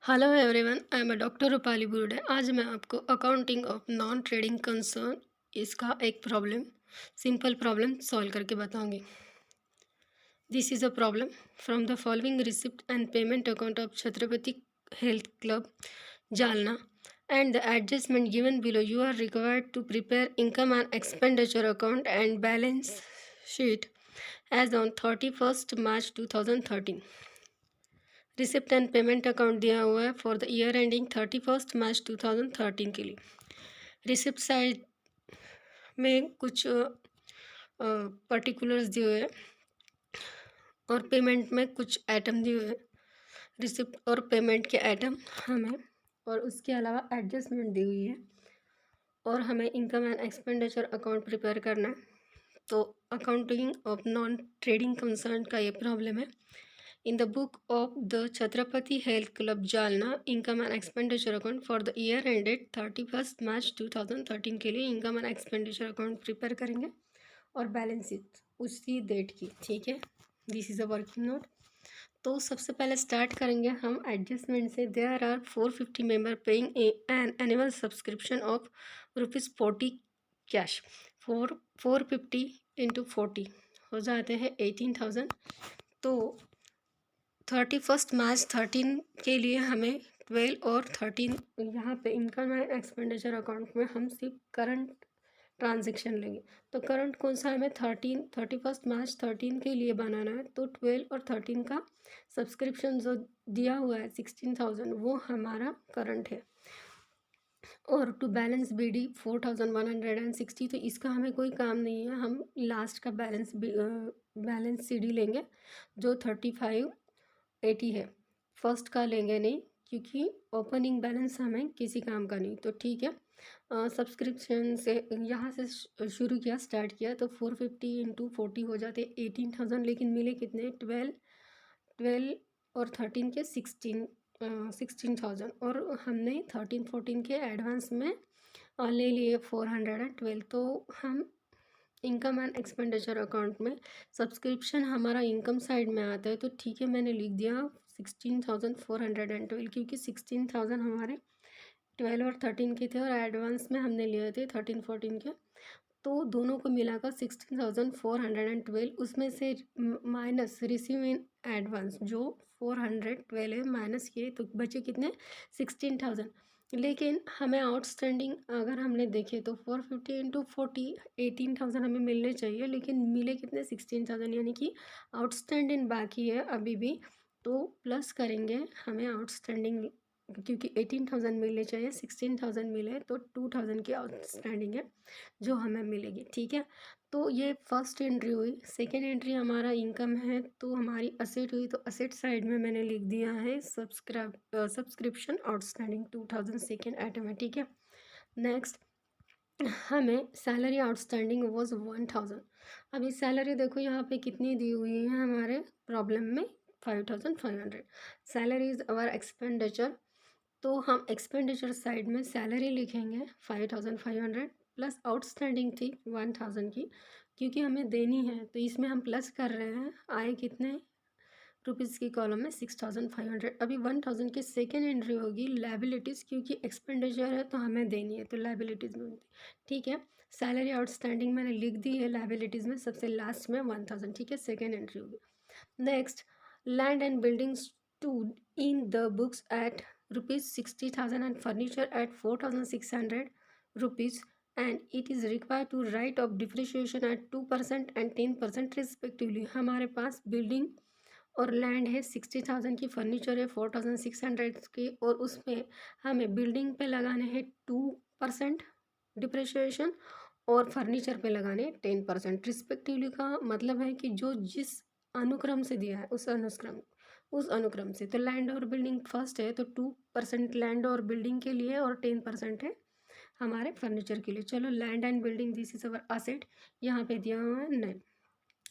Hello everyone, I am doctor Rupali Burde. आज मैं आपको accounting of non trading concern इसका एक प्रॉब्लम, सिंपल प्रॉब्लम सॉल्व करके बताऊंगी। This is a problem from the following receipt and payment account of Chhatrapati health club Jalna and the adjustment given below. You are required to prepare income and expenditure account and balance sheet as on 31st March 2013. Receipt and payment account दिया हुआ है for the year ending 31 मार्च 2013 के लिए। Receipt side में कुछ particulars दिए हुए हैं और पेमेंट में कुछ आइटम दिए हुए हैं। रिसिप्ट और पेमेंट के आइटम हमें और उसके अलावा एडजस्टमेंट दी हुई है और हमें income and expenditure account prepare करना है। तो accounting of non trading concern का ये प्रॉब्लम है। In the book of the Chhatrapati Health Club Jalna, income and expenditure account for the year ended 31st March 2013 के लिए income and expenditure account prepare करेंगे और बैलेंस शीट उसी date की, ठीक है। This is a working note. तो सबसे पहले स्टार्ट करेंगे हम एडजस्टमेंट से। There are 450 member paying an annual subscription of ₹40 cash. 450 into 40 हो जाते हैं 18,000। तो 31 मार्च 2013 के लिए हमें 12 और 13 यहाँ पे इनकम एंड एक्सपेंडिचर अकाउंट में हम सिर्फ करंट ट्रांजेक्शन लेंगे। तो करंट कौन सा हमें 31 मार्च 2013 के लिए बनाना है। तो 12 और 13 का सब्सक्रिप्शन जो दिया हुआ है 16,000 वो हमारा करंट है। और टू बैलेंस BD 4,160, तो इसका हमें कोई काम नहीं है। हम लास्ट का बैलेंस CD लेंगे जो 3580 है। फर्स्ट का लेंगे नहीं क्योंकि ओपनिंग बैलेंस हमें किसी काम का नहीं। तो ठीक है, सब्सक्रिप्शन से यहाँ से शुरू किया, स्टार्ट किया। तो 450 इंटू 40 हो जाते 18,000, लेकिन मिले कितने 12 और 13 के 16,000 और हमने 13-14 के एडवांस में ले लिए 412। तो हम इनकम एंड एक्सपेंडिचर अकाउंट में सब्सक्रिप्शन हमारा इनकम साइड में आता है। तो ठीक है, मैंने लिख दिया 16,412 क्योंकि 16,000 हमारे 12 और 13 के थे और एडवांस में हमने लिए थे 13-14 के। तो दोनों को मिलाकर 16,412, उसमें से माइनस रिसीव इन एडवांस जो 412 है, माइनस किए तो बचे कितने 16,000। लेकिन हमें आउटस्टैंडिंग अगर हमने देखे तो 450 इंटू 40 18,000 हमें मिलने चाहिए, लेकिन मिले कितने 16,000, यानी कि आउटस्टैंडिंग बाकी है अभी भी। तो प्लस करेंगे हमें आउटस्टैंडिंग, क्योंकि 18,000 मिलने चाहिए, 16,000 मिले तो 2,000 की आउटस्टैंडिंग है जो हमें मिलेगी, ठीक है। तो ये फर्स्ट एंट्री हुई। सेकेंड एंट्री हमारा इनकम है, तो हमारी असेट हुई। तो असेट साइड में मैंने लिख दिया है सब्सक्रिप्शन आउटस्टैंडिंग 2,000 सेकेंड आइटम है, ठीक है। नेक्स्ट हमें सैलरी आउटस्टैंडिंग वॉज 1,000। अभी सैलरी देखो यहाँ पे कितनी दी हुई है हमारे प्रॉब्लम में, 5,500। Salary is our expenditure. तो हम एक्सपेंडिचर साइड में सैलरी लिखेंगे 5,500 प्लस आउटस्टैंडिंग थी 1,000 की, क्योंकि हमें देनी है। तो इसमें हम प्लस कर रहे हैं, आए कितने रुपीज़ की कॉलम में 6,500। अभी 1,000 की सेकेंड एंट्री होगी लाइबिलिटीज़, क्योंकि एक्सपेंडिचर है तो हमें देनी है, तो लाइबिलिटीज़ में होती है, ठीक है। सैलरी आउटस्टैंडिंग मैंने लिख दी है लाइबिलिटीज़ में, सबसे लास्ट में 1,000, ठीक है, सेकेंड एंट्री होगी। Next land and buildings to in the books at ₹60,000 and furniture at 4,600 rupees, and it is required to write off depreciation at 2% and 10% respectively। हमारे पास बिल्डिंग और लैंड है 60,000 की, फर्नीचर है 4,600 की, और उसमें हमें बिल्डिंग पे लगाने हैं 2% डिप्रिशिएशन और फर्नीचर पे लगाने 10% रिस्पेक्टिवली। का मतलब है कि जो जिस अनुक्रम से दिया है उस अनुक्रम से। तो लैंड और बिल्डिंग फर्स्ट है तो 2% लैंड और बिल्डिंग के लिए और 10% है हमारे फर्नीचर के लिए। चलो land and building this is our asset, यहाँ पे दिया हुआ है नहीं,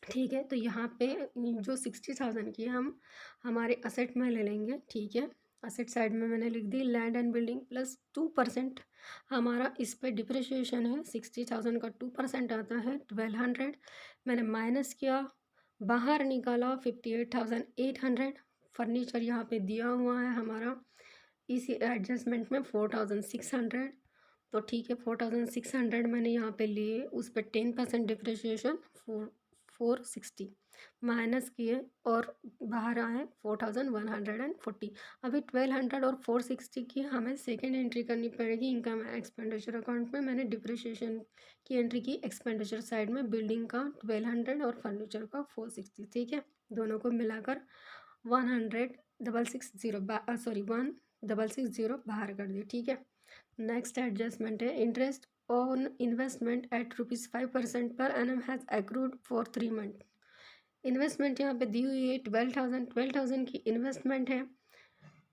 ठीक है। तो यहाँ पे जो 60,000 की हम हमारे असेट में ले लेंगे, ठीक है। असेट साइड में मैंने लिख the land and building plus 2% हमारा इस पे डिप्रिशिएशन है। 60,000 का 2% आता है 1,200, मैंने माइनस किया, बाहर निकाला 58,800। फर्नीचर यहाँ पे दिया हुआ है हमारा इसी एडजस्टमेंट में 4600, तो ठीक है 4600 मैंने यहाँ पे लिए, उस पर 10% डिप्रिसिएशन 460 माइनस किए और बाहर आए 4140। अभी 1200 और 460 की हमें सेकेंड एंट्री करनी पड़ेगी इनकम एक्सपेंडिचर अकाउंट में। मैंने डिप्रिसिएशन की एंट्री की एक्सपेंडिचर साइड में, बिल्डिंग का 1200 और फर्नीचर का 460, ठीक है। दोनों को मिलाकर 1660 बाहर कर दिए, ठीक है। नेक्स्ट एडजस्टमेंट है interest on investment at ₹5% per annum has accrued for 3 month. Investment यहाँ पे दी हुई है 12,000 की इन्वेस्टमेंट है।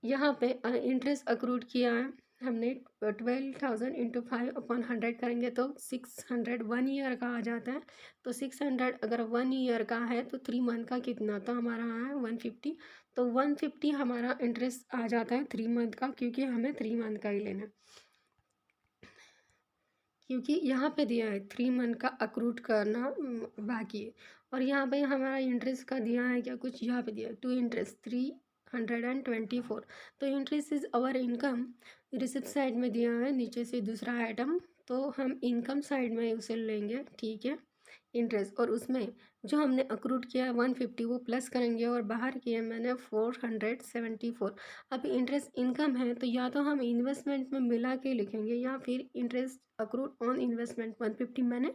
यहाँ पे इंटरेस्ट अक्रूड किया है हमने 12,000 इंटू 5/100 करेंगे तो 600 1 ईयर का आ जाता है। तो 600 अगर 1 ईयर का है तो 3 मंथ का कितना, तो हमारा है 150। तो 150 हमारा इंटरेस्ट आ जाता है 3 मंथ का, क्योंकि हमें 3 मंथ का ही लेना है, क्योंकि यहाँ पे दिया है 3 मंथ का अक्रूड करना बाकी है। और यहाँ पे हमारा इंटरेस्ट का दिया है क्या, कुछ यहाँ पे दिया है टू इंटरेस्ट 324। तो interest is our income, receipt side में दिया है नीचे से दूसरा आइटम, तो हम इनकम साइड में उसे लेंगे, ठीक है, इंटरेस्ट। और उसमें जो हमने अक्रूड किया है 150 वो प्लस करेंगे, और बाहर किया मैंने 474। अभी इंटरेस्ट इनकम है तो या तो हम इन्वेस्टमेंट में मिला के लिखेंगे, या फिर इंटरेस्ट अक्रूड ऑन इन्वेस्टमेंट 150 मैंने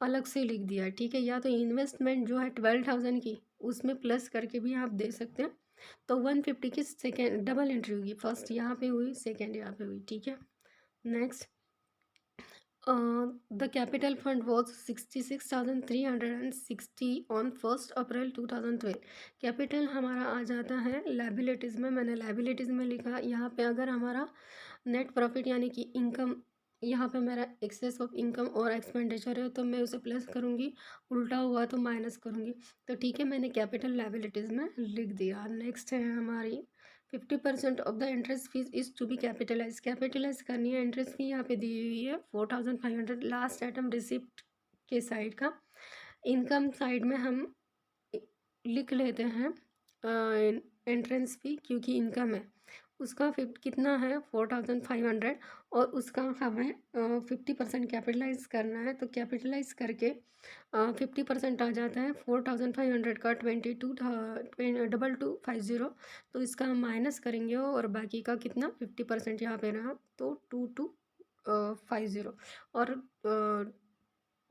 अलग से लिख दिया है, ठीक है। या तो इन्वेस्टमेंट जो है 12,000 की उसमें प्लस करके भी आप दे सकते हैं। तो 150 की सेकेंड डबल एंट्री होगी, फर्स्ट यहाँ पे हुई, सेकेंड यहाँ पे हुई, ठीक है। Next the capital fund was 66,360 on 1 April 2012। Capital हमारा आ जाता है लाइबिलिटीज़ में, मैंने लाइबिलिटीज़ में लिखा। यहाँ पे अगर हमारा नेट प्रॉफिट यानी कि इनकम, यहाँ पे मेरा एक्सेस ऑफ इनकम और एक्सपेंडिचर है तो मैं उसे प्लस करूँगी, उल्टा हुआ तो माइनस करूँगी। तो ठीक है, मैंने कैपिटल लाइबिलिटीज़ में लिख दिया। नेक्स्ट है हमारी 50% of the interest fees is to be capitalize करनी है। इंटरेस्ट फी यहाँ पे दी हुई है 4500। लास्ट आइटम रिसिप्ट के साइड का, इनकम साइड में हम लिख लेते हैं एंट्रेंस फी, क्योंकि इनकम है उसका कितना है 4500, और उसका हमें 50% कैपिटलाइज करना है। तो कैपिटलाइज करके 50% आ जाता है 4500 का 22,250। तो इसका हम माइनस करेंगे और बाकी का कितना 50% यहाँ पे रहा, तो 2250। और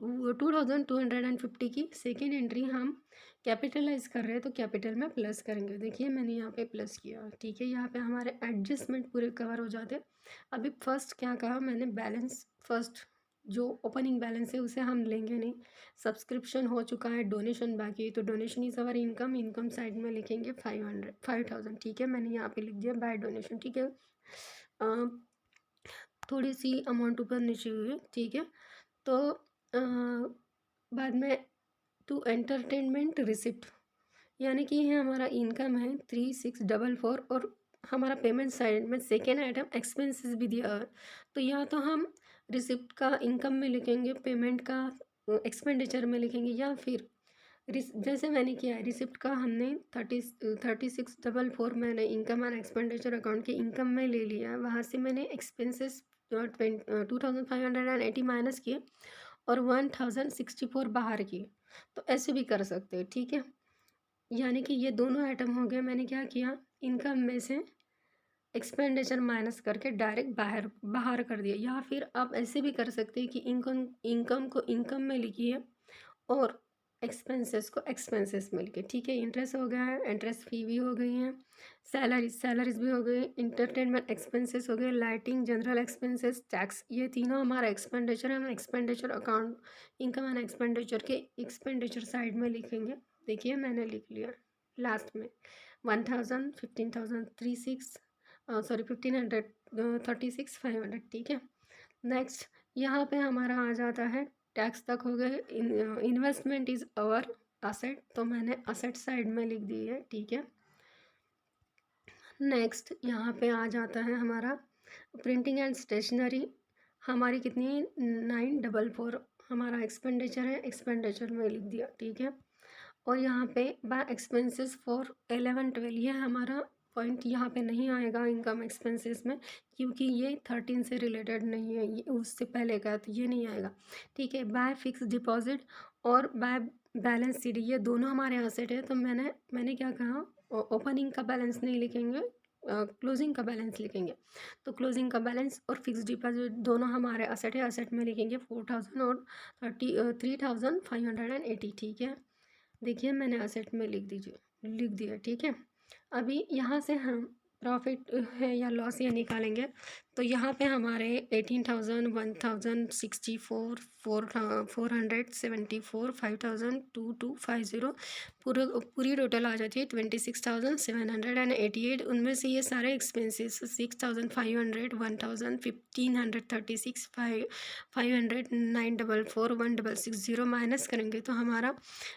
2250 की सेकेंड एंट्री हम कैपिटलाइज कर रहे हैं तो कैपिटल में प्लस करेंगे। देखिए मैंने यहाँ पे प्लस किया, ठीक है। यहाँ पे हमारे एडजस्टमेंट पूरे कवर हो जाते हैं। अभी फर्स्ट क्या कहा मैंने, बैलेंस फर्स्ट जो ओपनिंग बैलेंस है उसे हम लेंगे नहीं, सब्सक्रिप्शन हो चुका है, डोनेशन बाकी है, तो donation is our income. Income side में लिखेंगे 5,000, ठीक है। मैंने यहाँ पे लिख दिया बाय डोनेशन, ठीक है। थोड़ी सी अमाउंट ऊपर नीचे हुई है, ठीक है। तो बाद में टू एंटरटेनमेंट रिसिप्ट, यानी कि ये हमारा इनकम है 3644, और हमारा पेमेंट साइड में सेकेंड आइटम एक्सपेंसेस भी दिया है। तो या तो हम रिसिप्ट का इनकम में लिखेंगे, पेमेंट का एक्सपेंडिचर में लिखेंगे, या फिर जैसे मैंने किया है रिसिप्ट का हमने 3644 मैंने इनकम एंड एक्सपेंडिचर अकाउंट के इनकम में ले लिया है, वहाँ से मैंने एक्सपेंसेस 2580 माइनस किए और 1064 बाहर किए। तो ऐसे भी कर सकते हैं, ठीक है। यानी कि ये दोनों आइटम हो गए। मैंने क्या किया, इनकम में से एक्सपेंडिचर माइनस करके डायरेक्ट बाहर बाहर कर दिया। या फिर आप ऐसे भी कर सकते हैं कि इनकम को इनकम में लिखिए और एक्सपेंसेस को एक्सपेंसेस में लिखिए, ठीक है। इंटरेस्ट हो गया है, इंटरेस्ट फी भी हो गई है, सैलरीज भी हो गई, इंटरटेनमेंट एक्सपेंसेस हो गए, लाइटिंग, जनरल एक्सपेंसेस, टैक्स, ये तीनों हमारा एक्सपेंडिचर है। हम expenditure account income and expenditure के एक्सपेंडिचर साइड में लिखेंगे। देखिए मैंने लिख लिया लास्ट में 1000, 15,036 सॉरी 1536 500, ठीक है। नेक्स्ट यहाँ पे हमारा आ जाता है टैक्स तक हो गए। इन्वेस्टमेंट इज़ अवर असेट, तो मैंने असेट साइड में लिख दी है, ठीक है। नेक्स्ट यहाँ पे आ जाता है हमारा प्रिंटिंग एंड स्टेशनरी, हमारी कितनी 944 हमारा एक्सपेंडिचर है, एक्सपेंडिचर में लिख दिया, ठीक है। और यहाँ पे बाय एक्सपेंसेस फॉर 11-12 ये हमारा पॉइंट यहाँ पे नहीं आएगा इनकम एक्सपेंसेस में, क्योंकि ये 13 से रिलेटेड नहीं है, ये उससे पहले का है, तो ये नहीं आएगा। ठीक है, बाय फिक्स डिपॉजिट और बाय बैलेंस शीट ये दोनों हमारे एसेट है, तो मैंने क्या कहा, ओपनिंग का बैलेंस नहीं लिखेंगे, क्लोजिंग का बैलेंस लिखेंगे। तो क्लोजिंग का बैलेंस और फिक्स डिपॉजिट दोनों हमारे असेट है, असेट में लिखेंगे 4000 और 3580। ठीक है, देखिए मैंने असेट में लिख दिया। ठीक है, अभी यहाँ से हम प्रॉफिट है या लॉस ये निकालेंगे, तो यहाँ पे हमारे 18,000, 1,064, 474, 5,250 पूरी टोटल आ जाती है 26,788। उनमें से ये सारे एक्सपेंसेस 6,500, 1,000, 1,536, 500, 944, 1,660 माइनस करेंगे तो हमारा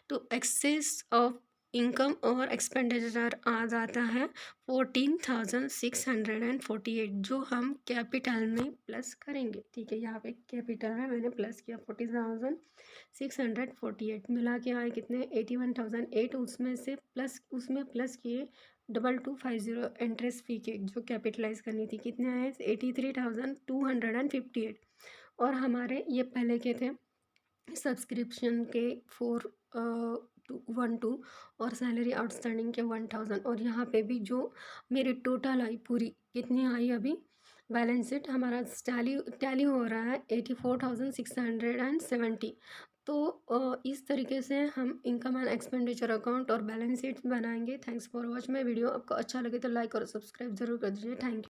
तो एक्सेस ऑफ इनकम और एक्सपेंडिचर आ जाता है 14,648, जो हम कैपिटल में प्लस करेंगे। ठीक है, यहाँ पे कैपिटल में मैंने प्लस किया 14,648, मिला के आए कितने 81,008, उसमें प्लस किए 2250 इंटरेस्ट फी के जो कैपिटलाइज करनी थी, कितने आए 83,258। और हमारे ये पहले के थे सब्सक्रिप्शन के 412 और सैलरी आउटस्टैंडिंग के 1,000। और यहाँ पे भी जो मेरी टोटल आई पूरी कितनी आई, अभी बैलेंस शीट हमारा टैली हो रहा है 84,670। तो इस तरीके से हम इनकम एंड एक्सपेंडिचर अकाउंट और बैलेंस शीट बनाएंगे। Thanks for watch my video. आपको अच्छा लगे तो लाइक और सब्सक्राइब जरूर कर दीजिए। Thank you.